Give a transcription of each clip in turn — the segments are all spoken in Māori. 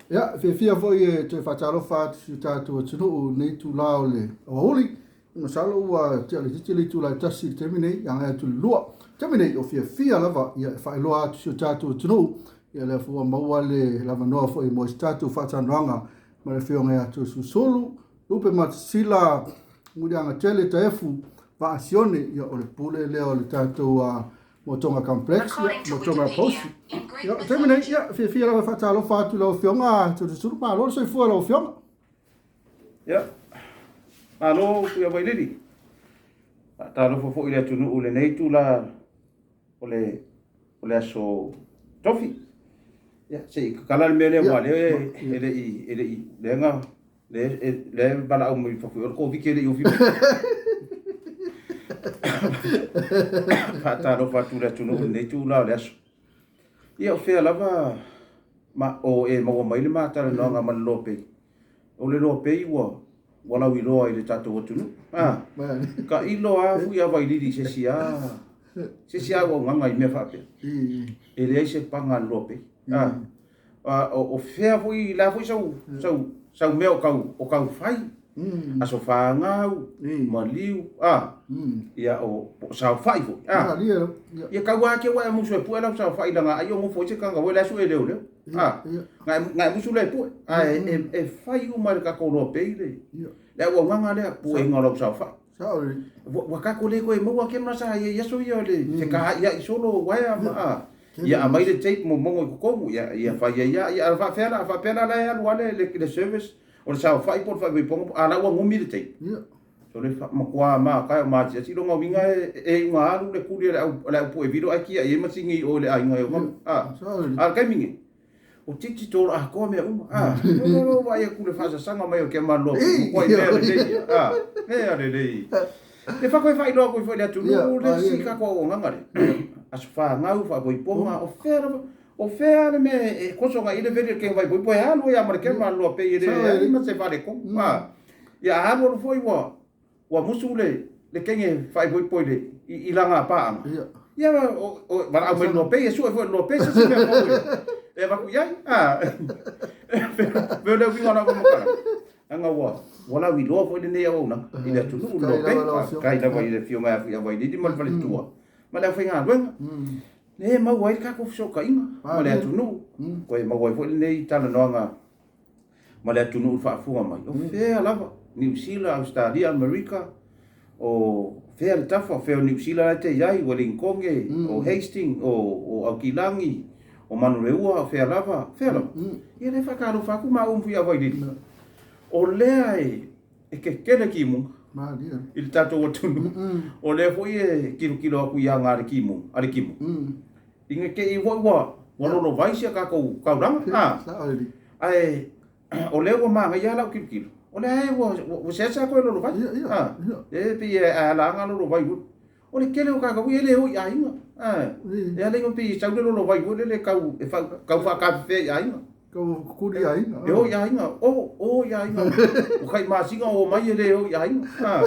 Ya, fia foi te whatalofa tu tātua tunu nei tu lao le awaoli. Masalo ua te ale titili tu lai tasi te mine, yang e tu lua. Te mine o fia lava, ia whailoa atu tu tātua tunu, ia le fua maua le lava noa foi mo tātua Faatalanoaga, ma le whionga atu Toeolesulusulu, Lupematasila, Mudianga tele te efu, va Sione, ia o le Pule leo le tātua Moatoga complex, Moatoga post. Ja, terminate, ja, fia lava whaatalofa atu lau whionga, Toeolesulusulu, pa lolo soi fua lau whionga. Ja, alo kuia vai lili. Whaatalofa fo ile tunu ule nei tu la ole aso tofi. Ja, se kala le mele wa le ele lenga le bala o mi fa ko vi kele yo fi. Whaatalofa tu le tunu ule nei tu la ole aso. Ia o fea lava ma o e maua mai le Faatalanoaga ma le lope. O le lope iwa wala wiloa i le tatou atunu. Ka ilo a fu ia vai lili se sia. Se sia o nganga i mea whapea. E le se panga lope. O fea fui la fui sau mea o kau fai. Aso whangau, maliu, ia o sao fai fo. Ia kau ake wa musu e pua lau sao fai langa ai o mo fo se kanga wela su e leo leo. Ngai musu le pua. E fai u mai ka ko lope ile. Le o nganga le pu e ngalo sao fai. Wa ka ko le ko e mo wa ke masa ia so ia le. Se ka ia solo wa ma. Ia mai le tape mo mo ko ko ia fai ia fa pena la ia wale le service. O le sao fai por fai pongo ala wa ngumi le tei. So le makua ma ka ma ti lo nga winga e nga alu le kuli le pu e video aki e ma singi o le ai nga yo ka mingi. O titi to a ko me no va ia kule fa sanga mai o ke ma lo ko i le le ale le. Le fa ko fai lo ko foi le tu le si ka ko nga le. As fa nga u fa ko i ponga o fea le me koso nga ile vede ke vai boi halo ya mar ke ma lo pe ile ma se vale ko ya halo foi wa musule le kenge vai boi le i langa pa ya o bara au no pe so foi lo pe se me ko e va ku ya ve le vi ona ko ka anga wala wi lo foi ne ya ona ile tu lo pe kai da vai le fio ma ya vai di mal vale tua ma la foi nga ne ma wai ka ko so ka inga ma le tunu ko ma wai fo nei Faatalanoaga ma le tunu fa fu mai o fe lava New Zealand Australia America o fe al tafa fe New Zealand te yai Wellington o Hastings o Auckland o Manureua fe lava ia le fa ka ro fa ku ma um fu vai di o le ai e ke kele ki mu il tatou tunu o le fo e kilo aku ia ngare kimu inge ke i wa no vai sia ka ko rang ai o le wa ma ia la kilo o le ai wo se sa ko lo vai e pi la nga lo vai o le kele o ka ko ele o ia inga e le pi sa lo vai le ka fa ka fe ia inga Kau kuri ai. O ia inga. O ia inga. O kai masinga o mai ele o ia inga.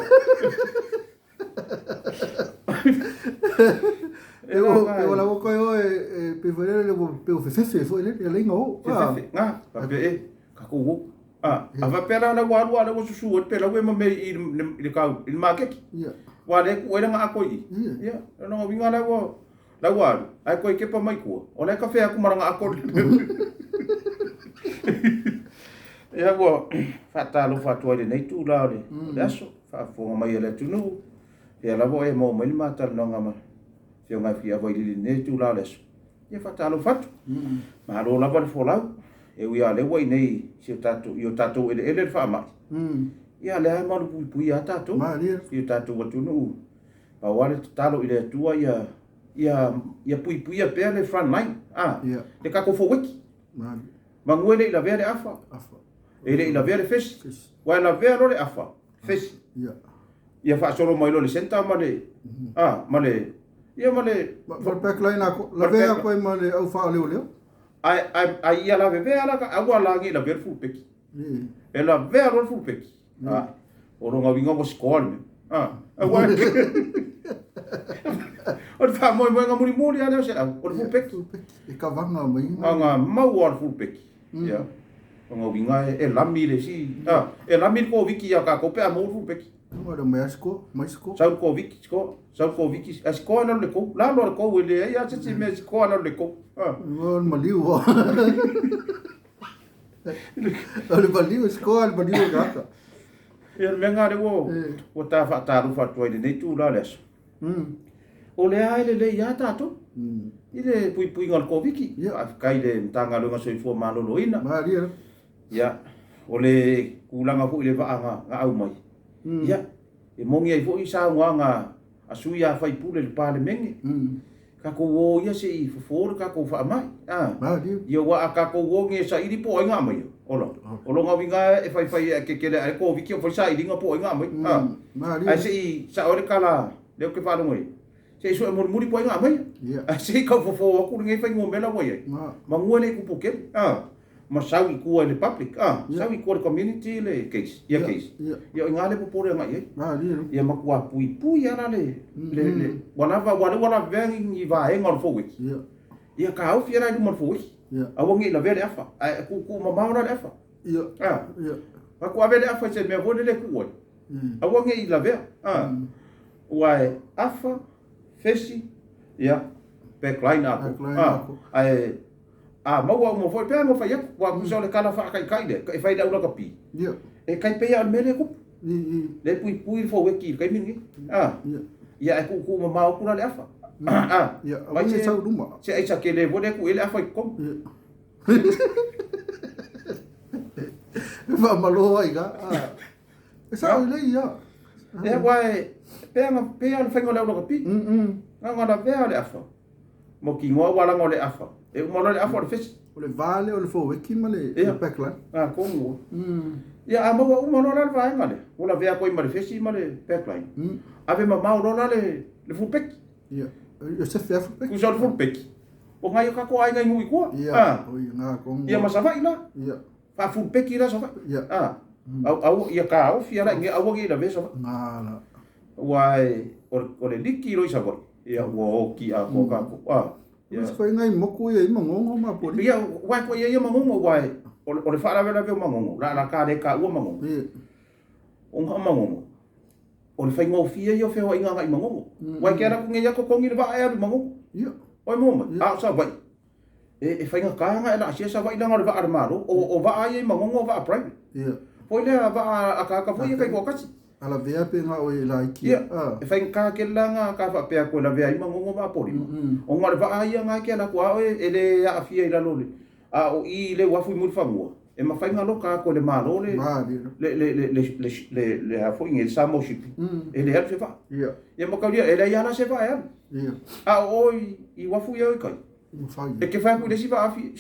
Eu la ko yo pe vere le pe o fefe foi le ngo. Fefe. Pa pe ka ko ava pera na wa lo susu o pera we me le ka il market. Wa le ko nga ko i. Ya, no vinga la wa ai ko ke pa mai ko. O le ka fe aku maranga ako. Ia wa Faatalanoaga tu nei tu la le aso fa fo mai le tunu ia la vo e mo mai Faatalanoaga ma fio ngai fia vai le nei tu la le aso ia Faatalanoaga ma lo la va fo la e ia le wai nei si tato ele fa ma ia le ma pu ia tato si tato wa tunu pa wale talo ile tua ia pu ia pe le front line le ka ko fo wiki manguele la verde afa ele la verde fish wa la verde afa fish ia fa solo mai lo le senta male male ia male for backline la verde ko male au fa le ai ia la verde ala ka agua la ngi la verde full peki e la verde full peki o ronga vinga mo skol agua o fa mo nga muri ala se o full peki e ka vanga mai nga mau o full peki ia Ngo winga e lami le si. E lami ko wiki ya ka ko pe mo fu peki. Ngo da Mexico, Mexico. Sau ko wiki ko, sau ko wiki. As ko na le ko. La lo ko le ya tsi Mexico na le ko. Ngo maliu. Ole maliu sko, ole maliu ka. E menga de wo ta fa ta ru fa to de tu la les. O le ai le ya ta to. Ile pui ngal ko wiki. Ya kai de tanga lo nga so fo ma lo ina. Ma dia. Ya, ole kulanga fu ile va nga au mai. Ya, e mongi ai fu isa nga asuia fai pule le pale mengi. Ka ko wo ya se i fo ka ko fa mai. Ma dia. Yo wa ka ko wo nge sa iri po nga mai. Olo nga winga e fai ke ai ko viki o sa iri nga po nga mai. Ma dia. Ai se i sa ole kala le ke fa lo mai. Se so mo muri po nga mai. Ai se ka fo ku nge fai ngo mela mai. Ma ngole ku poke. Ma sawi ku le public sawi ku le community le case case ya ngale po pore ngai ya ma ku pui ya le wana veng i va e ngor fo wiki ya ka au fiera ni mo fo wiki awongi la vele afa ku ma ma le afa ma ku avele afa se me vole le ku awongi la vele wai afa fesi ya backline ako mau mo foi pe mo fai wa ku so le kala fa kai le e fai da una kapi e kai pe al mele ku le pui fo weki kai mingi ya ku ma ku le afa mai se sa duma se ai sa ke le vode ku ele afa kom va malo ai ga sa le ya e wai pe al fai ngole una kapi nga na ve ale afa mo ki ngo wala ngole afa e mo le afa fes o le vale o le fo weki ma le pekla como ya ama wa mo no la vai ngale o la vea ko i mare fesi ma le pekla ave ma no la le fu pek ya yo se fe fu pek ku so le fu pek o ngai ka ko ai ngai ngui ko o nga ko ya ma sa vai la ya fa fu pek ira so ya au ya ka au fiara nge au nge la ve so na la wai o le liki ro isa ko ya wo ki a ko ka ko Mas ko ngai moku ye mangongo ma pori. Ya wai ko ye mangongo wai. O le fara vela ve mangongo. La ka de ka u mangongo. O nga mangongo. O le fai ngo fia yo fe wa inga ngai mangongo. Wai ke ra ku nge ya ko kongi va ya mangongo. Ya. Oi mo ma. Sa vai. E fai nga ka nga la sia sa vai la ngor va armaro. O va ye mangongo va private. Ya. Poi le va ka foi kai ko kasi. Ala vea pe nga o la iki. E fai ka ke la nga ka fa pe ko la vea i mangongo va pori. O ngor va ia nga ke la ko ele ya afia i la lole. O i le wafu mu famua. E ma fai nga lo ka ko le malo le le ha foi nge samo shipi. Ele ya se va. Ya. Ya mo ka dia ele ya na se va ya. Ya. I wafu ya kai. Fai. E ke fa ku le si va afi.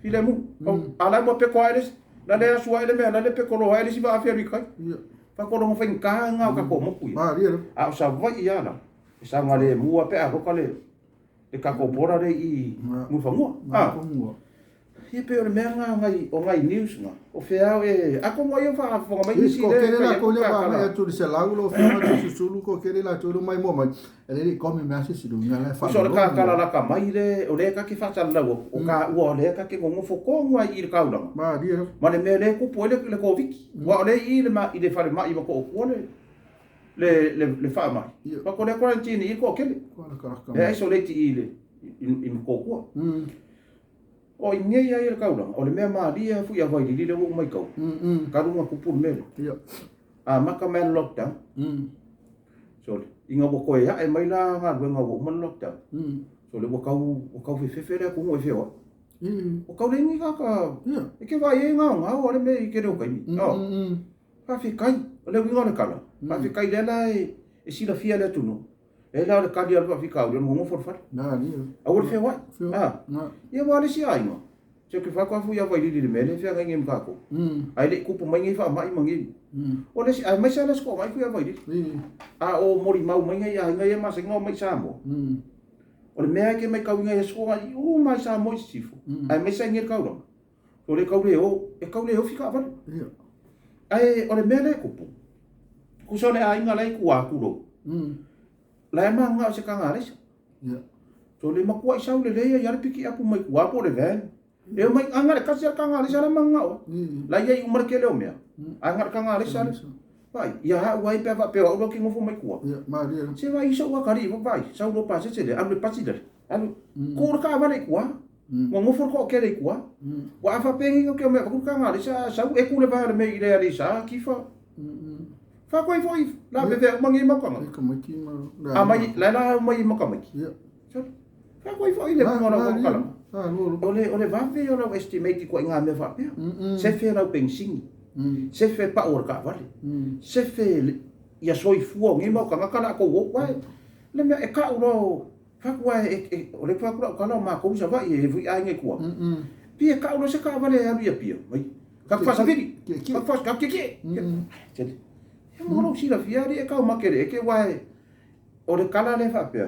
File mu. Ala mo pe ko ele. La le sua ele me la le pe ko lo ele si va afi kai. Ya. Pa ko lo fai ka nga ka ko mo ku. Ma dia. Sa vai ya na. Sa nga le mu pe a ko ka le. E ka ko bora le i mu famua. He pe o mea ngai o ngai news nga. O fea e ako mo yo fa fo mai si le. Ko kere la ko le ba na tu se la ulo fa na tu sulu ko kere la tu mai mo mai. Ele ko me me si du nga la fa. So ka la ka mai le o le ka ki fa tala o ka o le ka ke ngo fo ko ngai i ka ula. Ma dia. Ma le me le ku po le ko viki. Wa le i le ma i le fa le mai ko ko le fa mai. Pa ko le quarantine i ko kele. E so le ti i le in ko ko. O inge ia ia kaula o le mea maria fu ia vai di le wo mai kau ka runga kupu mele ia maka man lockdown so inga bo ko ia e mai la nga nga wo man lockdown so le bo kau fe le ku mo fe o kau le ni ka e ke vai nga o le me ke ro kai ka fi kai le winga le kala ka fi kai le la e si la fia le tunu e la le kadi alfa fi kau le mo for fa na ni a o fe wa ia wale si ai no se ke fa ko fu ia vai di le mele fe ngem ka ko ai le kupu mai ngi fa mai mangi o le si ai mai sa le sko mai fu ia vai di o mori mau mai ngai ai ngai ma se ngo mai sa mo o le mea ke mai kau ngai sko ai o mai sa mo sifu ai mai sa ngi kau ro o le kau le o fi ka va ai o le mele kupu ku so le ai ngai ku a ku ro la ma nga se ka ngare ya so le makua i sau le leia ya piki aku mai kua po le van E mai anga kasi kanga le sala manga. La ia umar ke le mea. Anga kanga le sala. Vai, ia ha wai pe va pe o ki ngofu mai kwa. Ia, maria. Se vai so wa kari vai, sa lo pa se le abre pasida. Anu ko ka va le kwa. Mo ngofu ko ke le kwa. Wa fa pe ngi ko me ku kanga le sa e ku le va le me ile ali sa ki fa. Fa ko foi la be ve mangi ma kanga. Ka mai ki ma. Amai la mai ma kanga. Ia. Fa ko foi le ma na ko kala. Ole ole va ve ora estimate ko nga me va pe. Se fe ra pensing. Se fe pa or ka vale. Se fe ia soi fu ngi ma kanga kala ko wo wa. Le me e ka uro fa ko ole fa ko kala ma ko sa va e vi ai ngi ko. Pi e ka uro se ka vale a ia pi. Mai. Ka fa sa vi. Ka fa ka ke. E mo no si la fiari e ka ma ke ke wa ole kala le fa pe.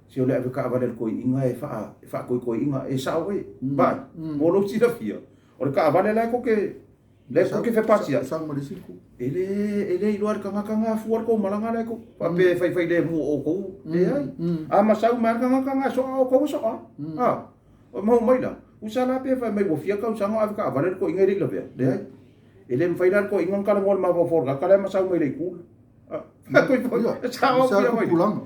Si ole ave ka vale ko inga e fa ko inga e sa we ba mo lo si da fia ole ka vale la ko ke fe pasia sang ma disiku ele ilo ar kanga fuar ko malanga la ko pa pe fai de mo o ko e ai a ma sa ma kanga so ko so mo mai la usala pe fa mai bo fia ka usanga ave ka vale ko inga ri la ve de ai ele fai dar ko inga kala mo ma bo for ka kala ma sa mai le ku ko pulang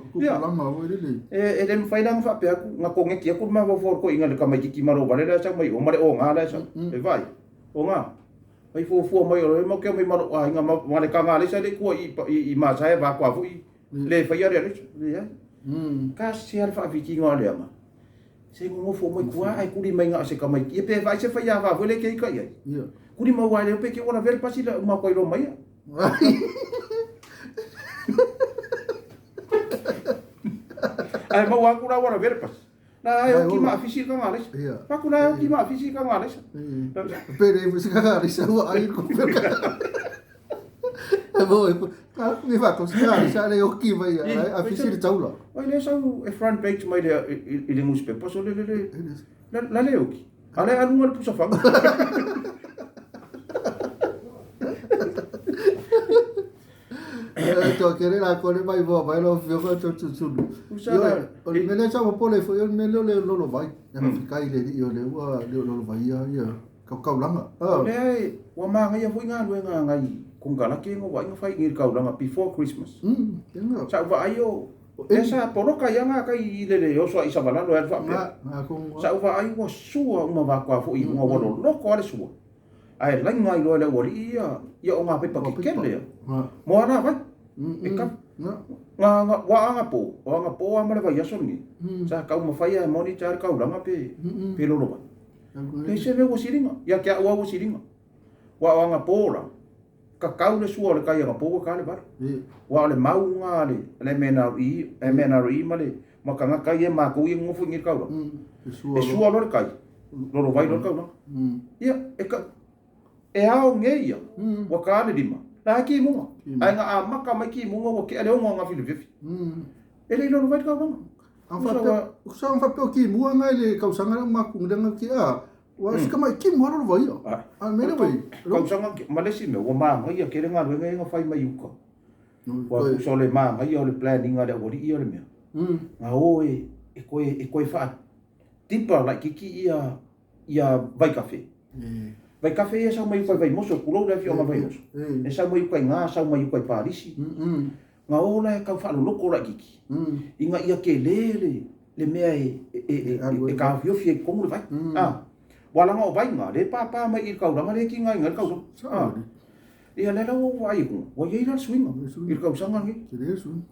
wo ile e dem fai dang fa pe nga ko nge kia ku ma bo for ko inga le ka mai ki maro vale la sa mai o mare o nga la sa e vai o nga ai fu mai o mo ke mai maro a nga ma le ka nga le sa le ko i ma sa e va kwa fu le fai ya le ya ka si al fa vi ki nga le ma se mo fu mai kwa ai ku di mai nga se ka mai ki pe vai se fai ya va vo le ke ka ya ku di ma wa le pe ke ona ver pasila ma ko ro mai ai mau aku ra ora ver pas na eu ki ma fisi ka ngales pa ku na eu ki ma fisi ka ngales pere fisi ka ngales wa ai ko ver ka bo ka mi va ko sa le o ki vai a fisi de taula ai le sa e front page mai de ile mus pe paso le la le o ki ale anu ngal pusa fa to kere la ko le mai vo vai lo fio ko to sulu o le mele sa po le fo yo mele lo vai na kai le yo le wa lo vai ya ka langa le wa ma nga ya fu nga lu nga ngai kung kala ke ngo wa nga fai ngir ka langa before Christmas sa va ayo esa poro ka ya nga kai le yo so isa bana lo ya fa sa va ayo wa suwa uma va kwa fu i ngo wa lo ko ale suwa ai lai ngai lo le wa ia o nga pe pa ke le mo ana vai e ka nga wa nga po ama le vai aso ni sa ka uma fai e monitor ka langa pe lo lo le se me wo siringa ya ke wa wo siringa wa nga po la ka kau le suo le ka ya po ka le bar wa le mau nga le mena ri ma le ma ka nga ka ye ma ko ye ngofu ngir ka e suo lo le kai lo vai lo ka no ia e ka e ao ngeia wa ka le dima la ki mo ai nga ama ka mai ki mo ngo ke le ngo nga filosofi ele lo vai ka no sa fa pe ki mo nga le ka sanga ma ku ndanga ki wa ska mai ki mo lo vai a me le vai ka sanga malesi me wa ma ngai ke le nga lo nga fai mai uka wa ku so le ma ngai o le planning nga le o di le me nga o e ko fa tipa la ki ia vai cafe vai cafe e sa mai vai moso kulo le fio ma vai moso e sa mai ko nga sa mai ko parisi nga ola e ka fa lo ko la kiki inga ia ke le mea e ka fio fie ko mo vai wala nga vai nga le pa mai ir ka nga le ki nga ngal ka ia le la wo ai ko wo ye la swing ir ka sanga ngi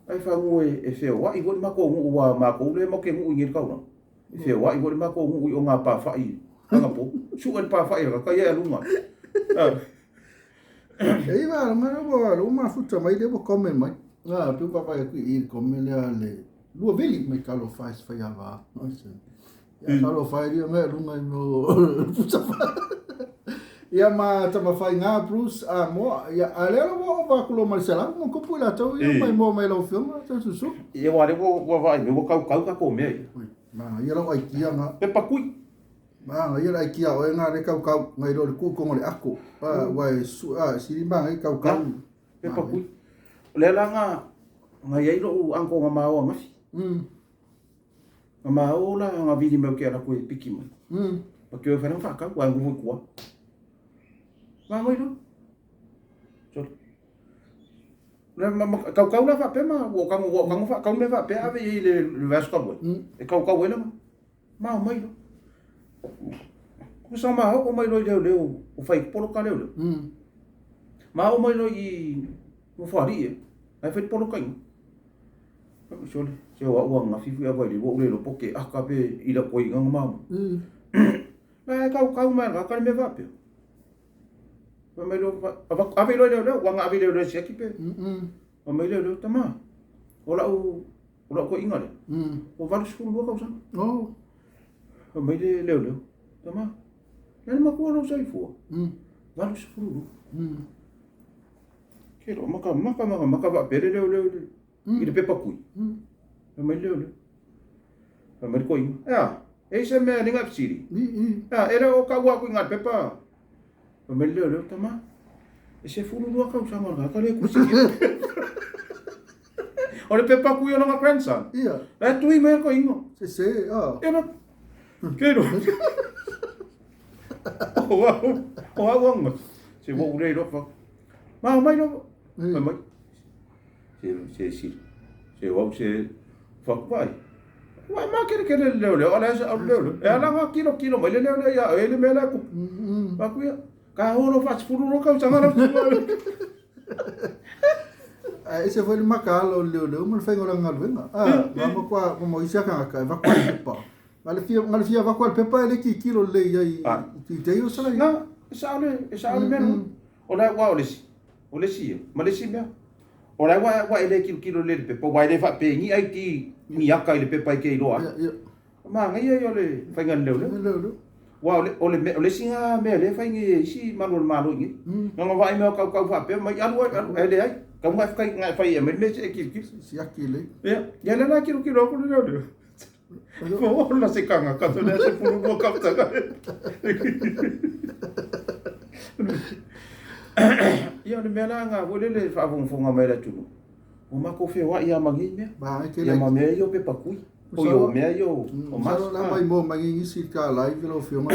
ai fa mo e feo wa i go ma ko wa ma ko le mo ke mo ir ka e feo wa i go ma ko mo o nga pa fa i nga po su el pa fa i ka ia lunga e va ma lo ma futa mai de bo come mai tu papa qui il come le lu veli mai calo fai ya va no se ya calo fai io me lunga no futa fa ia ma tama fai nga plus mo ya ale lo va con lo marcela mo ko pula to ia mai mo mai lo film to su e wa le wo vai me wo ka ko me ma ia lo ai kia nga pe pa kui ma ia ai kia o nga le ka ngai lo ku ko le ako wa su si ma ngai ka pe pa kui le la nga ye lo anko nga ma nga fi nga ma o la nga vidi me ke ala ko piki mai Porque eu falei, não vai eu vou com mas não so kau la fa pe ma wo kang fa kau me fa pe ave le vas ko e kau ela ma mai lo ku sa ma o mai lo le o fai polo ka le ma o mai lo I o fa ri ai fai polo ka so le se wa nga fi ava le wo le lo poke aka pe I la koi nga ma ma kau ma ka me va pe ma lo ave lo wa nga ave lo se ki pe o mai le tama ola ko inga le o va skulu ko sa o mai le tama le ma ko lo sai fo va skulu ke ro maka va pere le I le pepa kui o mai le o mai ko inga ya e se me ninga psiri ya era o ka wa ku inga pepa o mai le tama e se fulu lo ka sa ma ka le ku se o le pepa kui ona grandson. Ia. La tui me ko ingo. Se, Era. Kero. O wa se wo le ro fa. Ma mai lo. Mai. Se wo se fa vai. Wa ma ke le ola sa le. E ala ma kilo mai le ya ele me la ku. Ba ku ya. Ka horo fa fulu ro ka sa ngara. Ese foi macalo leo mas fai ora ngal venga vamos qua como isa ka va qua pepa ngal fia va qua pepa ele ki kilo le ai ti te yo sala na sa ale men ora wa ole si Malaysia ora wa ele kilo le pepa wa ele fa pe ni ai ki ni aka ile pepa ke lo ma ngai yo le fai ngal leo wa ole singa me le fai ngi si malo ni nga vai me ka fa pe mai alu ele ai kamu ngai fai me se ki si akile ya la kilo ko le ko la se kanga ka to le se puru ko ka ta ya le mena nga wo le fa fonga me la tu o ma ko fe wa ya mangi me ba ke ya ma me yo pe pa kui o yo me yo o ma la mai mo mangi si ka lai ke lo filma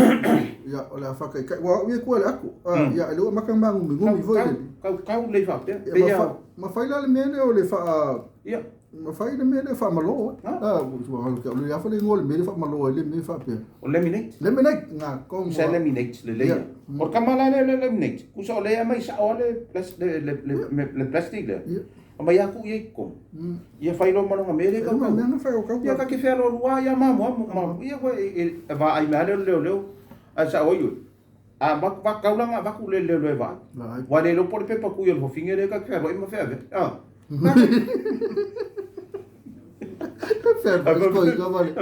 ya ola fa ka wa we ko la aku ya lo ma kan bangu mi vo ka le fa pe ya ma fai la le mene o le fa ya ma fai le mene fa malo tu le ya fa le ngol mene fa malo le me fa pe o lemonade nga kom sa lemonade le o kamala le lemonade ku so le mai sa o le plastic le o mai aku ye ko ia fai lo mano ngame ka ma na fa o ka ia ka ke fe lo rua ia ma ia ko va ai ma le a sa o yo a va ka la va ku le va wa le lo por pe pa ku yo fo fingere ka fe ro ma fe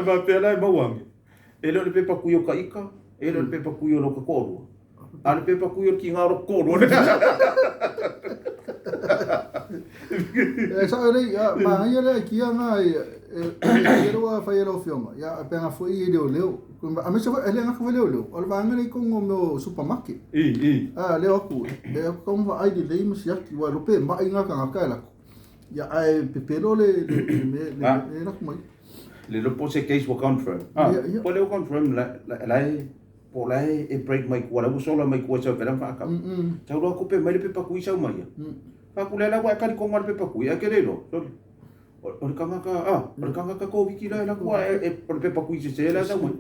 va pe la ma wang ele le pe pa ku yo ka ika ele le pe pa ku yo lo ka ko ale pe pa ku yo ki nga ro ko sa ore ma ia le ki nga ro fa ia lo fioma ya pena foi de leo a me se ele nga ko leo o va nga ko mo supermarket le aku como ai de le mo sia ki wa lo pe ma nga ka la ya ai pepero le na ko mai le lo po se case will confirm po le confirm la po la e break mai ko la solo mai ko sa vera fa ka ta ro ko pe mai pe pa ku isa mai pa ku le la wa ka ko ngal pe pa ku ya ke le lo o kanga ka ko wiki la ko e pe pa ku se la sa mai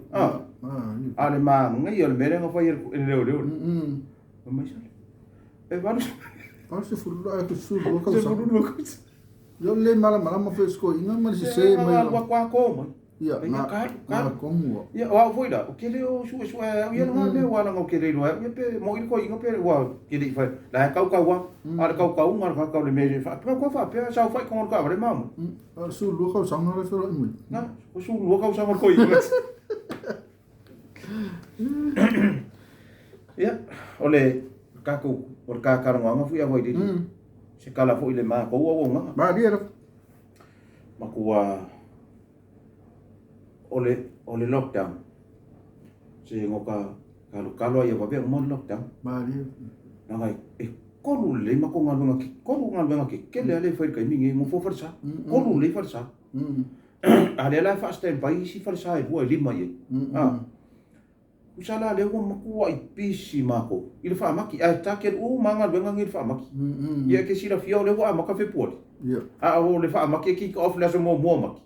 ale ma ngai yo le mere nga fa le mai sa e va se fulu la ko su ko sa yo le mala ma fresco inga ma se mai wa ko ya na como ya wa foi da o que le o su ya no le wa na o que le lo ya pe mo il ko inga pe wa que le fa la ka wa al ka un al ka le me fa ko fa pe sa fa ko ka ba ma su lu ko sang na le fero mi na o su lu ko sang ko inga ya ole ka ko o ka nga fu ya voi di se kala fo ile ma ko wo nga ba dia ma ko ole lockdown se ngoka kalo ya ba be mo lockdown ba dia na ngai ko lu le ma ko nga ki ke le fa ka mi mo fo forsa ko lu le forsa ale la fa sta bai si forsa e bo lima ye Usala le ua makua I pisi mako. I le whaamaki. A take manga luenga ngi le whaamaki. Ia ke sila fia o le ua maka whepoli. Ia. A o le whaamaki ki ka ofu lasa mua maki.